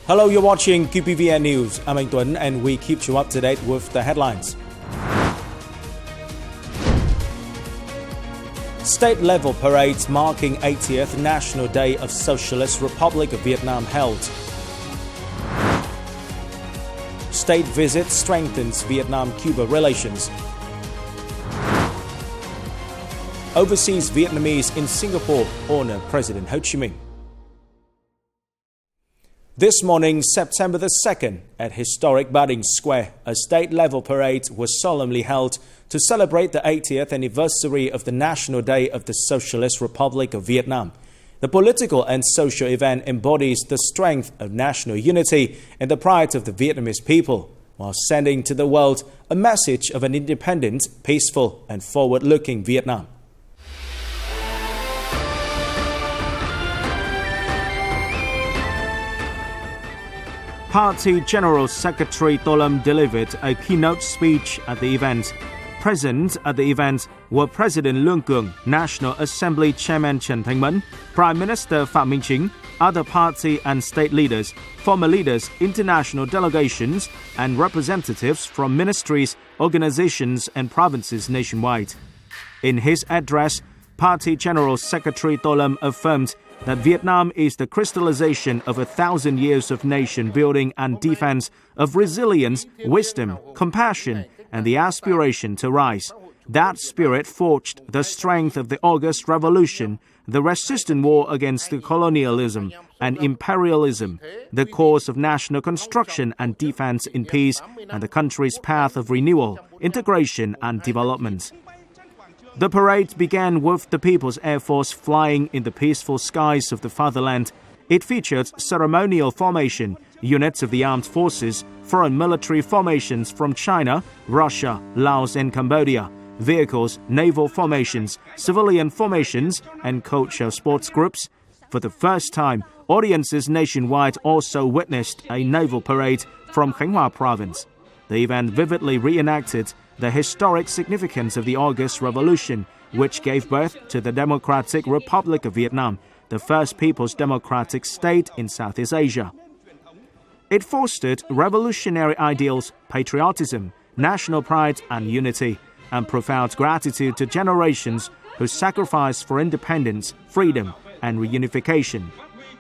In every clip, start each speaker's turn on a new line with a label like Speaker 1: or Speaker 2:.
Speaker 1: Hello, you're watching QPVN News. I'm Anh Tuấn and we keep you up to date with the headlines. State-level parades marking 80th National Day of Socialist Republic of Vietnam held. State visit strengthens Vietnam-Cuba relations. Overseas Vietnamese in Singapore honor President Ho Chi Minh. This morning, September the 2nd, at historic Ba Đình Square, a state-level parade was solemnly held to celebrate the 80th anniversary of the National Day of the Socialist Republic of Vietnam. The political and social event embodies the strength of national unity and the pride of the Vietnamese people, while sending to the world a message of an independent, peaceful, and forward-looking Vietnam. Party General Secretary Tô Lâm delivered a keynote speech at the event. Present at the event were President Lương Cường, National Assembly Chairman Trần Thanh Mẫn, Prime Minister Phạm Minh Chính, other party and state leaders, former leaders, international delegations, and representatives from ministries, organizations, and provinces nationwide. In his address, Party General Secretary Tô Lâm affirmed that Vietnam is the crystallization of 1,000 years of nation building and defense, of resilience, wisdom, compassion, and the aspiration to rise. That spirit forged the strength of the August Revolution, the resistant war against the colonialism and imperialism, the cause of national construction and defense in peace, and the country's path of renewal, integration, and development. The parade began with the People's Air Force flying in the peaceful skies of the fatherland. It featured ceremonial formation, units of the armed forces, foreign military formations from China, Russia, Laos, and Cambodia, vehicles, naval formations, civilian formations, and cultural sports groups. For the first time, audiences nationwide also witnessed a naval parade from Khánh Hòa province. The event vividly reenacted the historic significance of the August Revolution, which gave birth to the Democratic Republic of Vietnam, the first people's democratic state in Southeast Asia. It fostered revolutionary ideals, patriotism, national pride and unity, and profound gratitude to generations who sacrificed for independence, freedom, and reunification.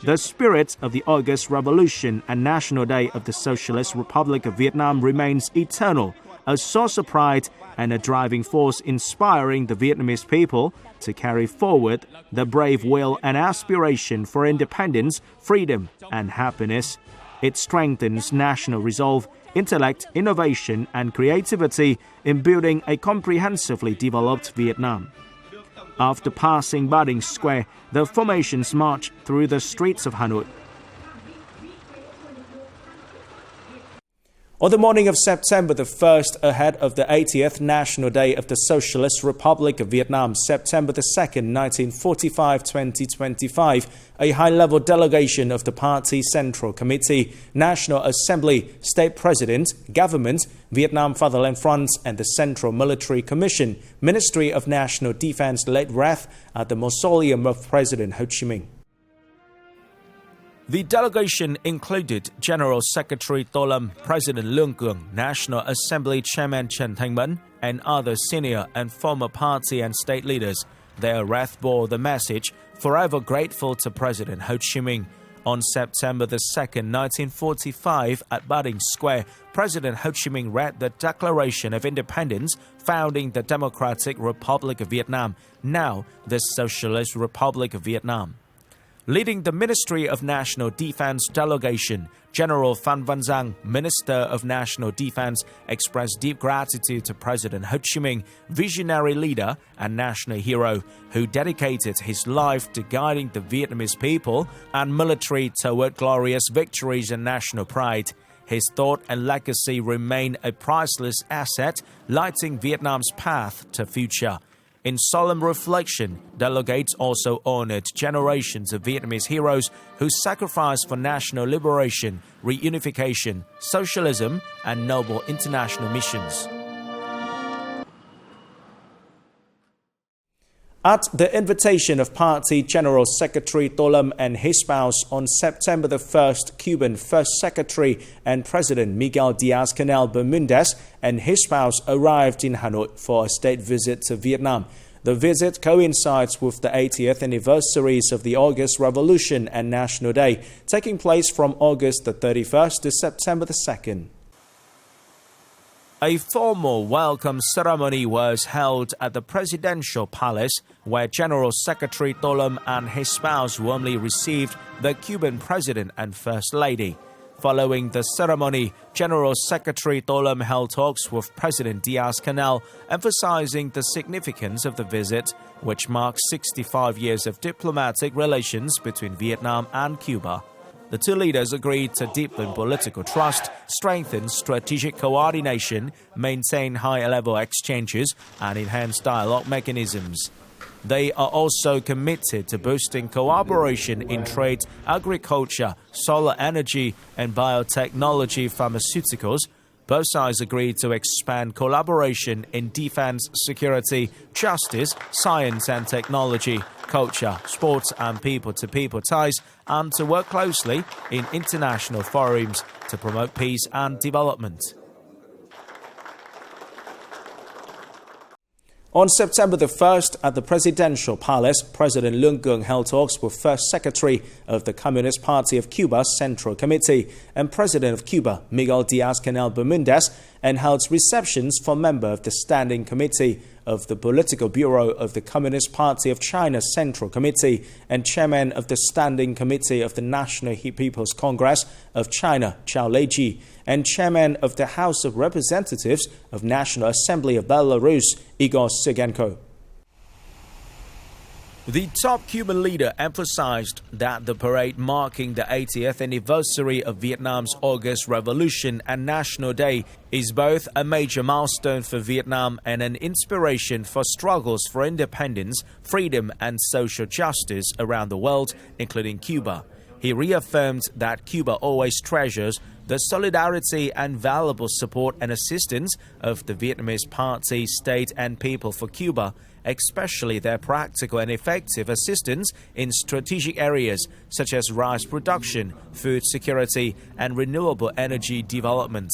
Speaker 1: The spirit of the August Revolution and National Day of the Socialist Republic of Vietnam remains eternal, a source of pride and a driving force inspiring the Vietnamese people to carry forward the brave will and aspiration for independence, freedom, and happiness. It strengthens national resolve, intellect, innovation, and creativity in building a comprehensively developed Vietnam. After passing Ba Đình Square, the formations marched through the streets of Hanoi. On the morning of September the 1st, ahead of the 80th National Day of the Socialist Republic of Vietnam, September the 2nd, 1945-2025, a high-level delegation of the Party Central Committee, National Assembly, State President, Government, Vietnam Fatherland Front, and the Central Military Commission, Ministry of National Defense laid wreath at the mausoleum of President Ho Chi Minh. The delegation included General Secretary Tô Lâm, President Lương Cường, National Assembly Chairman Trần Thanh Mẫn, and other senior and former party and state leaders. Their wreath bore the message, forever grateful to President Ho Chi Minh. On September the 2nd, 1945, at Ba Đình Square, President Ho Chi Minh read the Declaration of Independence, founding the Democratic Republic of Vietnam, now the Socialist Republic of Vietnam. Leading the Ministry of National Defense delegation, General Phan Văn Giang, Minister of National Defense, expressed deep gratitude to President Ho Chi Minh, visionary leader and national hero, who dedicated his life to guiding the Vietnamese people and military toward glorious victories and national pride. His thought and legacy remain a priceless asset, lighting Vietnam's path to future. In solemn reflection, delegates also honored generations of Vietnamese heroes who sacrificed for national liberation, reunification, socialism, and noble international missions. At the invitation of Party General Secretary Tô Lâm and his spouse on September the 1st, Cuban First Secretary and President Miguel Díaz-Canel Bermúdez and his spouse arrived in Hanoi for a state visit to Vietnam. The visit coincides with the 80th anniversaries of the August Revolution and National Day, taking place from August the 31st to September the 2nd. A formal welcome ceremony was held at the Presidential Palace, where General Secretary Tô Lâm and his spouse warmly received the Cuban President and First Lady. Following the ceremony, General Secretary Tô Lâm held talks with President Díaz-Canel, emphasizing the significance of the visit, which marks 65 years of diplomatic relations between Vietnam and Cuba. The two leaders agreed to deepen political trust, strengthen strategic coordination, maintain high-level exchanges, and enhance dialogue mechanisms. They are also committed to boosting cooperation in trade, agriculture, solar energy, and biotechnology pharmaceuticals. Both sides agreed to expand collaboration in defense, security, justice, science and technology, culture, sports and people-to-people ties, and to work closely in international forums to promote peace and development. On September the 1st, at the Presidential Palace, President Lương Cường held talks with First Secretary of the Communist Party of Cuba Central Committee and President of Cuba, Miguel Díaz-Canel Bermúdez, and held receptions for members of the Standing Committee of the Political Bureau of the Communist Party of China Central Committee and Chairman of the Standing Committee of the National People's Congress of China, Zhao Leiji, and Chairman of the House of Representatives of National Assembly of Belarus, Igor Segenko. The top Cuban leader emphasized that the parade marking the 80th anniversary of Vietnam's August Revolution and National Day is both a major milestone for Vietnam and an inspiration for struggles for independence, freedom, and social justice around the world, including Cuba. He reaffirmed that Cuba always treasures the solidarity and valuable support and assistance of the Vietnamese party, state, and people for Cuba, especially their practical and effective assistance in strategic areas such as rice production, food security, and renewable energy development.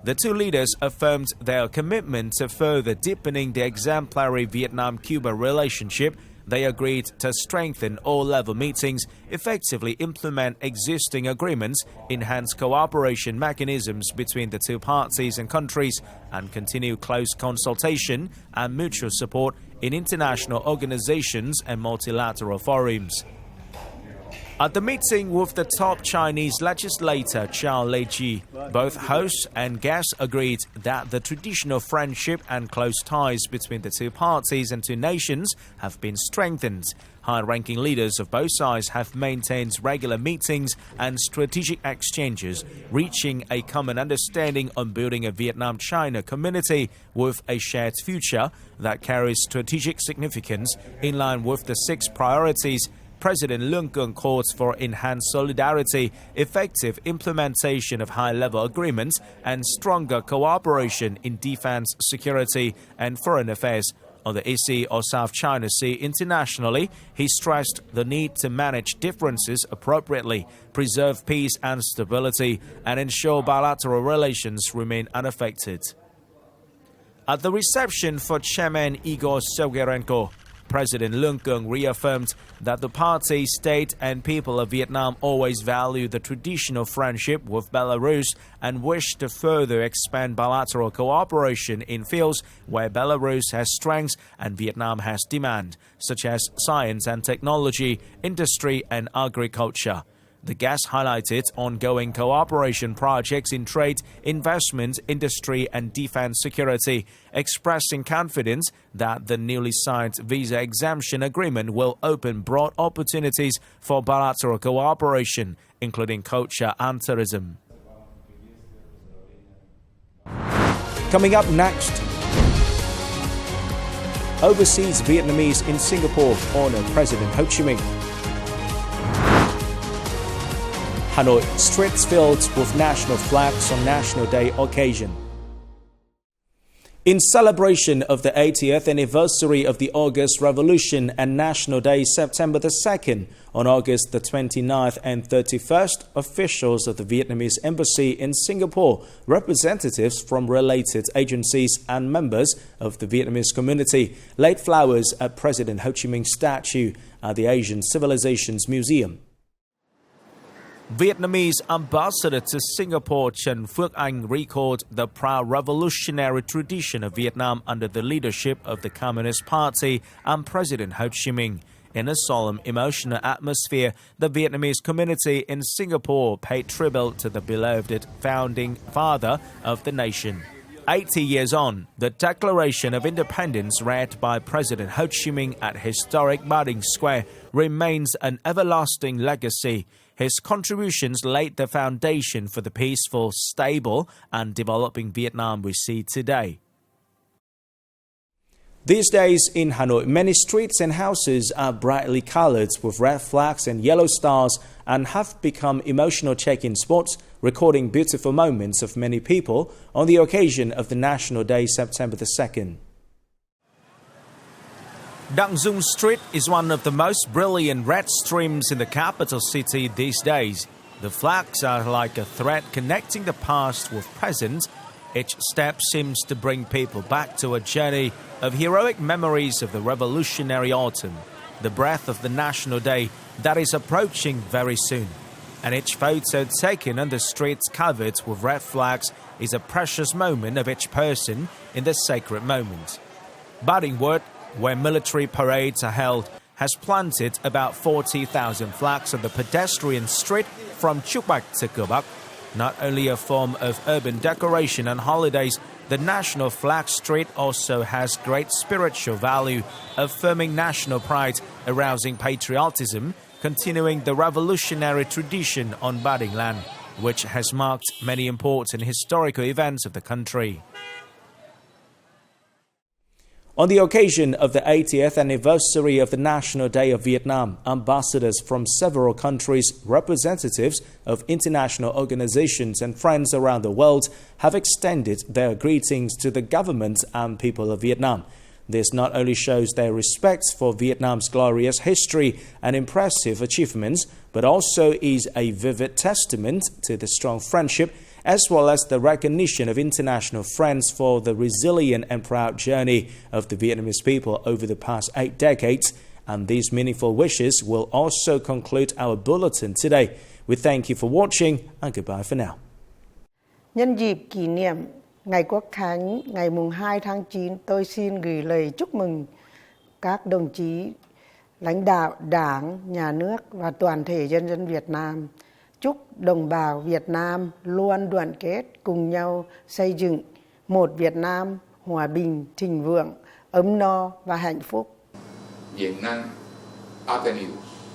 Speaker 1: The two leaders affirmed their commitment to further deepening the exemplary Vietnam-Cuba relationship. They agreed to strengthen all-level meetings, effectively implement existing agreements, enhance cooperation mechanisms between the two parties and countries, and continue close consultation and mutual support in international organizations and multilateral forums. At the meeting with the top Chinese legislator Zhao Leiji, both hosts and guests agreed that the traditional friendship and close ties between the two parties and two nations have been strengthened. High-ranking leaders of both sides have maintained regular meetings and strategic exchanges, reaching a common understanding on building a Vietnam-China community with a shared future that carries strategic significance in line with the 6 priorities. President Lương Cường called for enhanced solidarity, effective implementation of high-level agreements, and stronger cooperation in defense, security, and foreign affairs. On the issue of South China Sea internationally, he stressed the need to manage differences appropriately, preserve peace and stability, and ensure bilateral relations remain unaffected. At the reception for Chairman Igor Segenko, President Lương Cường reaffirmed that the party, state, and people of Vietnam always value the traditional friendship with Belarus and wish to further expand bilateral cooperation in fields where Belarus has strengths and Vietnam has demand, such as science and technology, industry, and agriculture. The guests highlighted ongoing cooperation projects in trade, investment, industry, and defense security, expressing confidence that the newly signed visa exemption agreement will open broad opportunities for bilateral cooperation, including culture and tourism. Coming up next, overseas Vietnamese in Singapore honor President Ho Chi Minh. Hanoi, streets filled with national flags on National Day occasion. In celebration of the 80th anniversary of the August Revolution and National Day September the 2nd, on August the 29th and 31st, officials of the Vietnamese Embassy in Singapore, representatives from related agencies and members of the Vietnamese community laid flowers at President Ho Chi Minh's statue at the Asian Civilizations Museum. Vietnamese ambassador to Singapore Trần Phước Anh recalled the proud revolutionary tradition of Vietnam under the leadership of the Communist Party and President Ho Chi Minh. In a solemn, emotional atmosphere, the Vietnamese community in Singapore paid tribute to the beloved founding father of the nation. 80 years on, the Declaration of Independence read by President Ho Chi Minh at historic Ba Đình Square remains an everlasting legacy. His contributions laid the foundation for the peaceful, stable, and developing Vietnam we see today. These days in Hanoi, many streets and houses are brightly colored with red flags and yellow stars and have become emotional check-in spots, recording beautiful moments of many people on the occasion of the National Day, September the 2nd. Dang Dung Street is one of the most brilliant red streams in the capital city these days. The flags are like a thread connecting the past with present. Each step seems to bring people back to a journey of heroic memories of the revolutionary autumn, the breath of the National Day that is approaching very soon. And each photo taken on the streets covered with red flags is a precious moment of each person in the sacred moment. Ba Đình Ward, where military parades are held, has planted about 40,000 flags on the pedestrian street from Chuk Bach to CUBA. Not only a form of urban decoration on holidays, the National Flag Street also has great spiritual value, affirming national pride, arousing patriotism, continuing the revolutionary tradition on Ba Đình land, which has marked many important historical events of the country. On the occasion of the 80th anniversary of the National Day of Vietnam, ambassadors from several countries, representatives of international organizations and friends around the world have extended their greetings to the government and people of Vietnam. This not only shows their respect for Vietnam's glorious history and impressive achievements, but also is a vivid testament to the strong friendship as well as the recognition of international friends for the resilient and proud journey of the Vietnamese people over the past 8 decades. And these meaningful wishes will also conclude our bulletin today. We thank you for watching and goodbye for now.
Speaker 2: Nhân dịp kỷ niệm Ngày Quốc khánh ngày mùng 2 tháng 9, tôi xin gửi lời chúc mừng các đồng chí lãnh đạo Đảng, Nhà nước và toàn thể nhân dân Việt Nam. Chúc đồng bào Việt Nam luôn đoàn kết cùng nhau xây dựng một Việt Nam hòa bình, thịnh vượng, ấm no và hạnh phúc.
Speaker 3: Vietnam ha tenido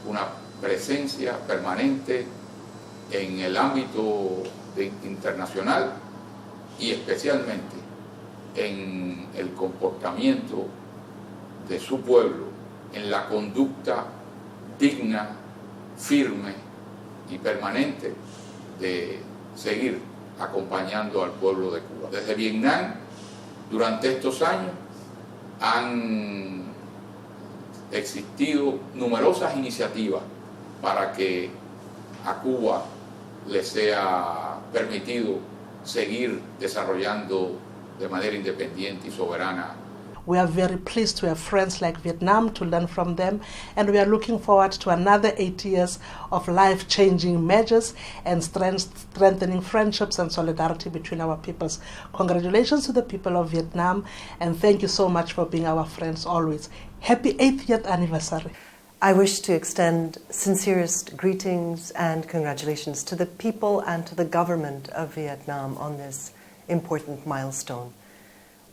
Speaker 3: una presencia permanente en el ámbito internacional y especialmente en el comportamiento de su pueblo, en la conducta digna, firme y permanente de seguir acompañando al pueblo de Cuba. Desde Vietnam, durante estos años, han existido numerosas iniciativas para que a Cuba le sea permitido seguir desarrollando de manera independiente y soberana.
Speaker 4: We are very pleased to have friends like Vietnam to learn from them, and we are looking forward to another 8 years of life-changing measures and strengthening friendships and solidarity between our peoples. Congratulations to the people of Vietnam, and thank you so much for being our friends always. Happy 80th anniversary.
Speaker 5: I wish to extend sincerest greetings and congratulations to the people and to the government of Vietnam on this important milestone.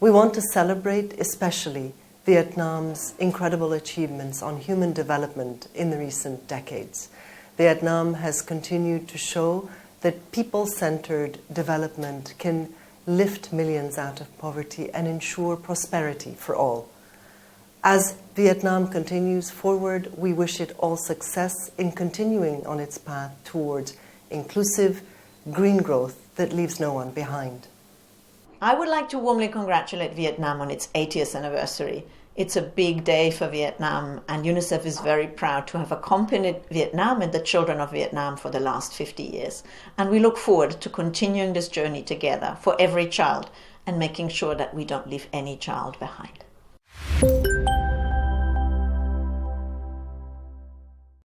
Speaker 5: We want to celebrate especially Vietnam's incredible achievements on human development in the recent decades. Vietnam has continued to show that people-centered development can lift millions out of poverty and ensure prosperity for all. As Vietnam continues forward, we wish it all success in continuing on its path towards inclusive, green growth that leaves no one behind.
Speaker 6: I would like to warmly congratulate Vietnam on its 80th anniversary. It's a big day for Vietnam, and UNICEF is very proud to have accompanied Vietnam and the children of Vietnam for the last 50 years. And we look forward to continuing this journey together for every child and making sure that we don't leave any child behind.